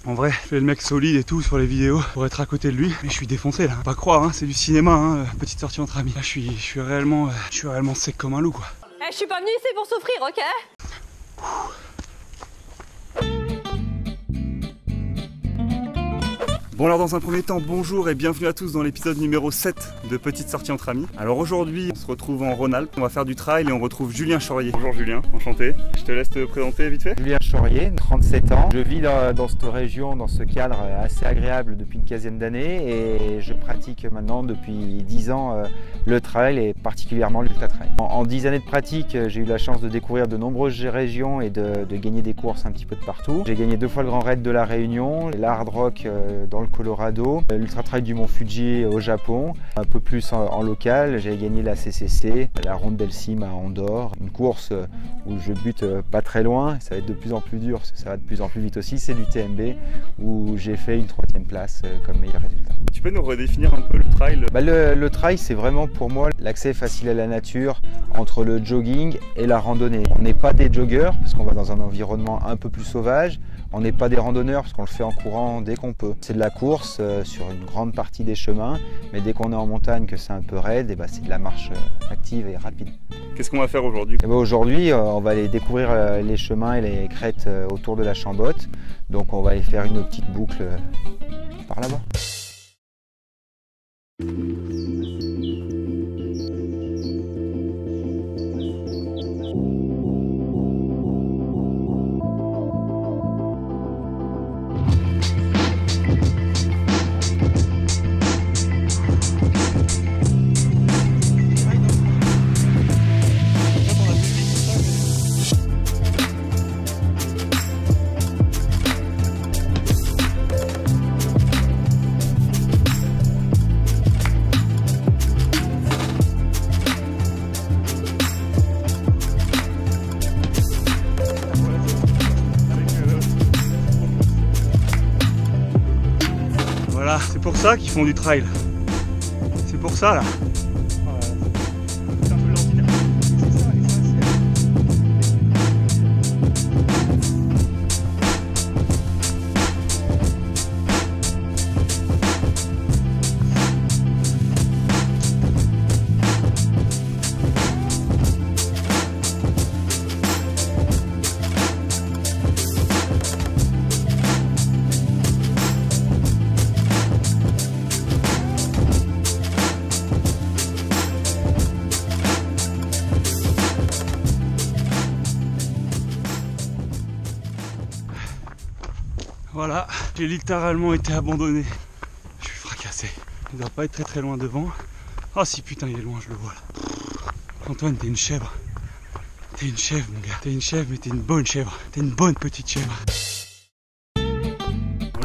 En vrai, je fais le mec solide et tout sur les vidéos pour être à côté de lui, mais je suis défoncé là. Pas croire, hein, c'est du cinéma, hein, petite sortie entre amis. Là, je suis réellement sec comme un loup quoi. Je suis pas venu ici pour souffrir, ok? Bon alors dans un premier temps, bonjour et bienvenue à tous dans l'épisode numéro 7 de Petite Sortie entre amis. Alors aujourd'hui, on se retrouve en Rhône-Alpes, on va faire du trail et on retrouve Julien Chorier. Bonjour Julien, enchanté. Je te laisse te présenter vite fait. Julien Chorier, 37 ans. Je vis dans cette région, dans ce cadre assez agréable depuis une quinzaine d'années et je pratique maintenant depuis 10 ans le trail et particulièrement l'ultra-trail. En 10 années de pratique, j'ai eu la chance de découvrir de nombreuses régions et de gagner des courses un petit peu de partout. J'ai gagné 2 fois le Grand Raid de la Réunion, l'Hard Rock dans le Colorado, l'Ultra-Trail du Mont Fuji au Japon, un peu plus en local. J'ai gagné la CCC, la Ronde d'Helsim à Andorre, une course où je bute pas très loin, ça va être de plus en plus dur parce que ça va de plus en plus vite aussi, c'est du TMB où j'ai fait une 3e place comme meilleur résultat. Tu peux nous redéfinir un peu le trail? Le trail, c'est vraiment pour moi l'accès facile à la nature entre le jogging et la randonnée. On n'est pas des joggeurs parce qu'on va dans un environnement un peu plus sauvage, on n'est pas des randonneurs parce qu'on le fait en courant dès qu'on peut. C'est de la course sur une grande partie des chemins, mais dès qu'on est en montagne, que c'est un peu raide, et c'est de la marche active et rapide. Qu'est-ce qu'on va faire aujourd'hui? Aujourd'hui, on va aller découvrir les chemins et les crêtes autour de la Chambotte. Donc on va aller faire une petite boucle par là-bas. Voilà, c'est pour ça qu'ils font du trail. C'est pour ça là. Voilà, j'ai littéralement été abandonné. Je suis fracassé. Il doit pas être très loin devant. Oh si putain il est loin, je le vois là. Antoine, t'es une chèvre. T'es une chèvre mon gars. T'es une chèvre mais t'es une bonne chèvre. T'es une bonne petite chèvre.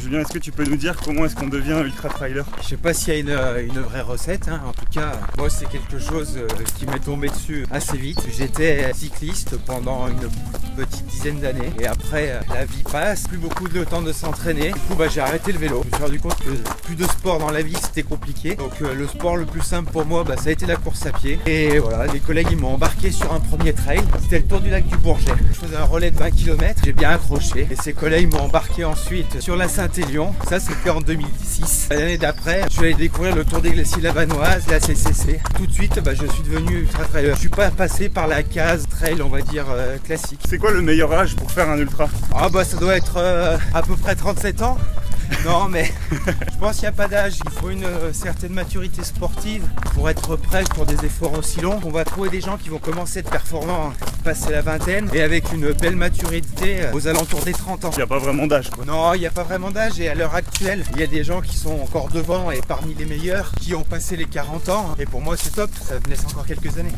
Julien, est-ce que tu peux nous dire comment est-ce qu'on devient ultra-trailer? Je sais pas s'il y a une vraie recette, hein. En tout cas, moi c'est quelque chose qui m'est tombé dessus assez vite. J'étais cycliste pendant une petite dizaine d'années et après la vie passe, plus beaucoup de temps de s'entraîner. Du coup j'ai arrêté le vélo. Je me suis rendu compte que plus de sport dans la vie c'était compliqué. Donc le sport le plus simple pour moi ça a été la course à pied. Et voilà, les collègues ils m'ont embarqué sur un premier trail. C'était le tour du lac du Bourget. Je faisais un relais de 20 km, j'ai bien accroché. Et ces collègues m'ont embarqué ensuite sur la Saint-Élion. Ça c'était en 2006. L'année d'après, je suis allé découvrir le Tour des Glaciers Lavanoises, la CCC. Tout de suite, je suis devenu ultra-trailer. Je suis pas passé par la case trail, on va dire, classique. C'est quoi le meilleur âge pour faire un ultra? Ça doit être à peu près 37 ans. Non mais je pense qu'il n'y a pas d'âge, il faut une certaine maturité sportive pour être prêt pour des efforts aussi longs. On va trouver des gens qui vont commencer à être performants passer la vingtaine et avec une belle maturité aux alentours des 30 ans. Il n'y a pas vraiment d'âge quoi. Non, il n'y a pas vraiment d'âge et à l'heure actuelle, il y a des gens qui sont encore devant et parmi les meilleurs qui ont passé les 40 ans et pour moi c'est top, ça me laisse encore quelques années.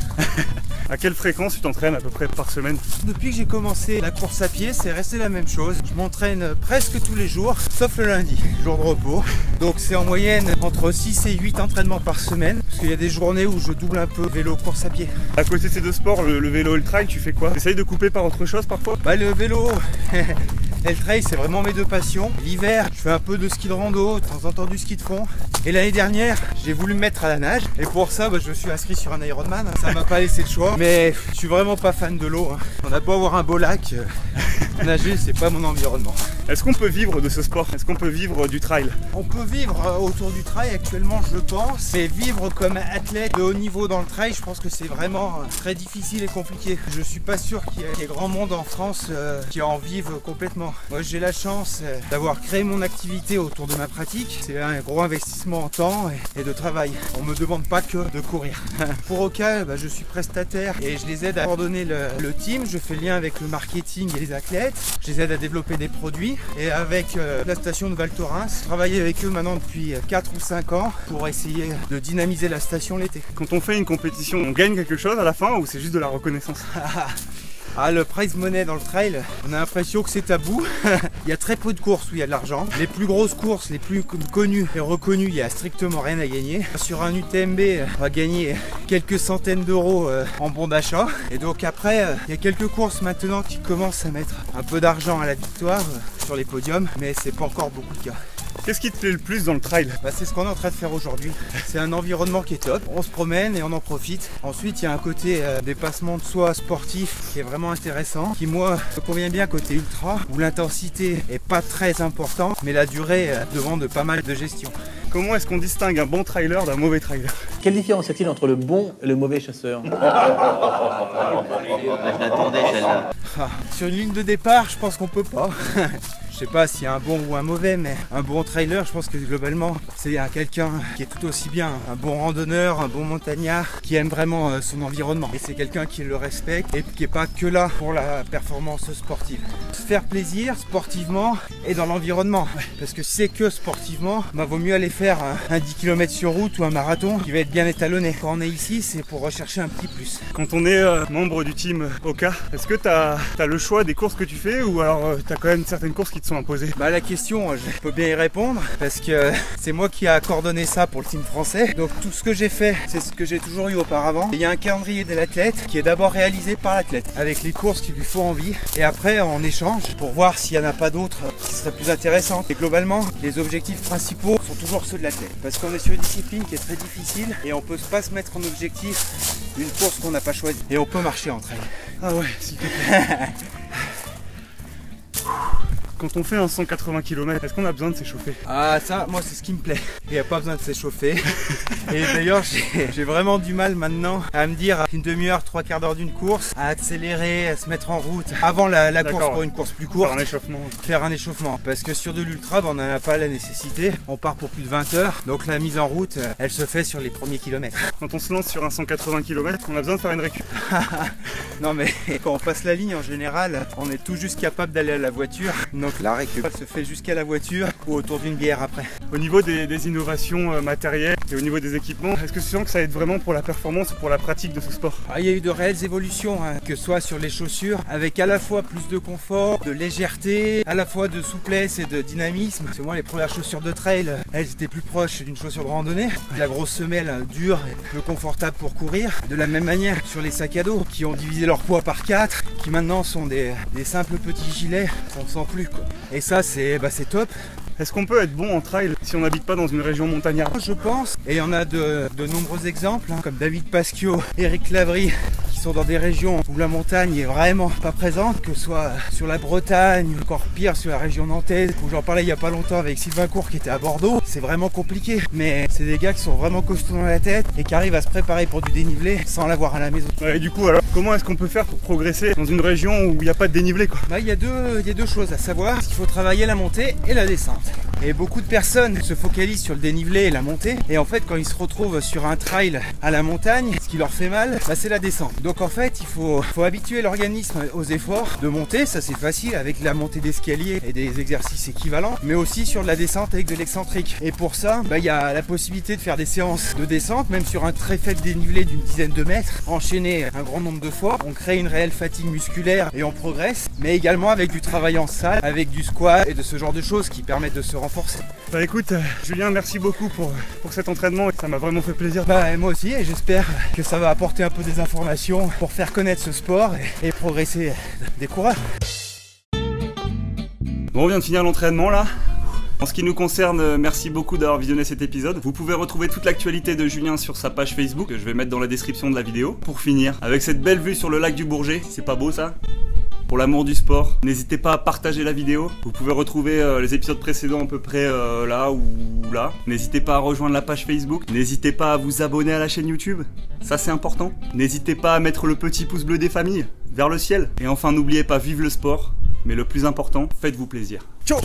À quelle fréquence tu t'entraînes à peu près par semaine? Depuis que j'ai commencé la course à pied, c'est resté la même chose. Je m'entraîne presque tous les jours, sauf le lundi, jour de repos. Donc c'est en moyenne entre 6 et 8 entraînements par semaine, parce qu'il y a des journées où je double un peu vélo, course à pied. À côté de ces deux sports, le vélo et le trail, tu fais quoi? Tu essayes de couper par autre chose parfois? Le vélo et le trail, c'est vraiment mes deux passions. L'hiver, je fais un peu de ski de rando, de temps en temps du ski de fond. Et l'année dernière, j'ai voulu me mettre à la nage. Et pour ça, je me suis inscrit sur un Ironman. Ça m'a pas laissé le choix. Mais je suis vraiment pas fan de l'eau. On a beau avoir un beau lac. Nager, c'est pas mon environnement. Est-ce qu'on peut vivre de ce sport? Est-ce qu'on peut vivre du trail? On peut vivre autour du trail actuellement, je pense, mais vivre comme athlète de haut niveau dans le trail, je pense que c'est vraiment très difficile et compliqué. Je suis pas sûr qu'il y ait grand monde en France qui en vive complètement. Moi, j'ai la chance d'avoir créé mon activité autour de ma pratique. C'est un gros investissement en temps et de travail. On me demande pas que de courir. Pour Oka, je suis prestataire et je les aide à coordonner le team. Je fais le lien avec le marketing et les athlètes. Je les aide à développer des produits. Et avec la station de Val Thorens, je travaille avec eux maintenant depuis 4 ou 5 ans pour essayer de dynamiser la station l'été. Quand on fait une compétition, on gagne quelque chose à la fin ou c'est juste de la reconnaissance? Ah, le prize money dans le trail, on a l'impression que c'est tabou. Il y a très peu de courses où il y a de l'argent. Les plus grosses courses, les plus connues et reconnues, il n'y a strictement rien à gagner. Sur un UTMB, on va gagner quelques centaines d'euros en bon d'achat. Et donc après, il y a quelques courses maintenant qui commencent à mettre un peu d'argent à la victoire sur les podiums, mais c'est pas encore beaucoup le cas. Qu'est-ce qui te plaît le plus dans le trail? C'est ce qu'on est en train de faire aujourd'hui. C'est un environnement qui est top. On se promène et on en profite. Ensuite, il y a un côté dépassement de soi sportif qui est vraiment intéressant. Qui, moi, me convient bien côté ultra, où l'intensité est pas très importante, mais la durée demande pas mal de gestion. Comment est-ce qu'on distingue un bon trailer d'un mauvais trailer? Quelle différence y a-t-il entre le bon et le mauvais chasseur? Je l'attendais celle-là. Sur une ligne de départ, je pense qu'on peut pas. Je sais pas s'il y a un bon ou un mauvais, mais un bon trailer, je pense que globalement, c'est quelqu'un qui est tout aussi bien un bon randonneur, un bon montagnard, qui aime vraiment son environnement. Et c'est quelqu'un qui le respecte et qui n'est pas que là pour la performance sportive. Se faire plaisir sportivement et dans l'environnement. Parce que si c'est que sportivement, vaut mieux aller faire un 10 km sur route ou un marathon qui va être bien étalonné. Quand on est ici, c'est pour rechercher un petit plus. Quand on est membre du team Oka, est-ce que tu as le choix des courses que tu fais ou alors tu as quand même certaines courses qui te sont imposées? La question, je peux bien y répondre parce que c'est moi qui a coordonné ça pour le team français. Donc tout ce que j'ai fait, c'est ce que j'ai toujours eu auparavant. Il y a un calendrier de l'athlète qui est d'abord réalisé par l'athlète avec les courses qui lui font envie et après on échange pour voir s'il n'y en a pas d'autres qui seraient plus intéressantes. Et globalement, les objectifs principaux sont toujours ceux de l'athlète parce qu'on est sur une discipline qui est très difficile et on peut pas se mettre en objectif une course qu'on n'a pas choisie et on peut marcher entre elles. Ah ouais, s'il te plaît. Quand on fait un 180 km, est-ce qu'on a besoin de s'échauffer? Ah ça, moi c'est ce qui me plaît. Il n'y a pas besoin de s'échauffer. Et d'ailleurs j'ai vraiment du mal maintenant à me dire une demi-heure, 3/4 d'heure d'une course, à accélérer, à se mettre en route avant la course pour une course plus courte. Faire un échauffement. Parce que sur de l'ultra, on n'en a pas la nécessité. On part pour plus de 20 heures. Donc la mise en route, elle se fait sur les premiers kilomètres. Quand on se lance sur un 180 km, on a besoin de faire une récup. Non mais quand on passe la ligne en général, on est tout juste capable d'aller à la voiture. Donc la récup se fait jusqu'à la voiture ou autour d'une bière après. Au niveau des innovations matérielles et au niveau des équipements, est-ce que tu sens que ça aide vraiment pour la performance ou pour la pratique de ce sport? Il y a eu de réelles évolutions, que ce soit sur les chaussures, avec à la fois plus de confort, de légèreté, à la fois de souplesse et de dynamisme. Parce que moi les premières chaussures de trail, elles étaient plus proches d'une chaussure de randonnée. La grosse semelle dure et peu confortable pour courir. De la même manière sur les sacs à dos qui ont divisé leur poids par 4, qui maintenant sont des simples petits gilets, on ne sent plus quoi. Et ça c'est top. Est-ce qu'on peut être bon en trail si on n'habite pas dans une région montagnarde? Je pense, et il y en a de nombreux exemples, comme David Pasquio, Eric Lavry, qui sont dans des régions où la montagne est vraiment pas présente, que ce soit sur la Bretagne, ou encore pire sur la région nantaise, où j'en parlais il y a pas longtemps avec Sylvain Court qui était à Bordeaux. C'est vraiment compliqué, mais c'est des gars qui sont vraiment costauds dans la tête et qui arrivent à se préparer pour du dénivelé sans l'avoir à la maison. Et du coup alors, comment est-ce qu'on peut faire pour progresser dans une région où il n'y a pas de dénivelé quoi? Il y a deux choses à savoir, qu'il faut travailler la montée et la descente. Et beaucoup de personnes se focalisent sur le dénivelé et la montée. Et en fait, quand ils se retrouvent sur un trail à la montagne, ce qui leur fait mal, c'est la descente. Donc en fait, il faut habituer l'organisme aux efforts de monter. Ça c'est facile avec la montée d'escalier et des exercices équivalents. Mais aussi sur de la descente avec de l'excentrique. Et pour ça, il y a la possibilité de faire des séances de descente, même sur un très faible dénivelé d'une dizaine de mètres, enchaîner un grand nombre de fois. On crée une réelle fatigue musculaire et on progresse. Mais également avec du travail en salle, avec du squat et de ce genre de choses qui permettent de se renforcer. Écoute Julien, merci beaucoup pour cet entraînement, ça m'a vraiment fait plaisir. Moi aussi, et j'espère que ça va apporter un peu des informations pour faire connaître ce sport et progresser des coureurs. Bon, on vient de finir l'entraînement là. En ce qui nous concerne, merci beaucoup d'avoir visionné cet épisode. Vous pouvez retrouver toute l'actualité de Julien sur sa page Facebook, que je vais mettre dans la description de la vidéo. Pour finir, avec cette belle vue sur le lac du Bourget, c'est pas beau ça? pour l'amour du sport. N'hésitez pas à partager la vidéo. Vous pouvez retrouver les épisodes précédents à peu près là ou là. N'hésitez pas à rejoindre la page Facebook. N'hésitez pas à vous abonner à la chaîne YouTube. Ça c'est important. N'hésitez pas à mettre le petit pouce bleu des familles vers le ciel. Et enfin n'oubliez pas, vive le sport. Mais le plus important, faites-vous plaisir. Ciao.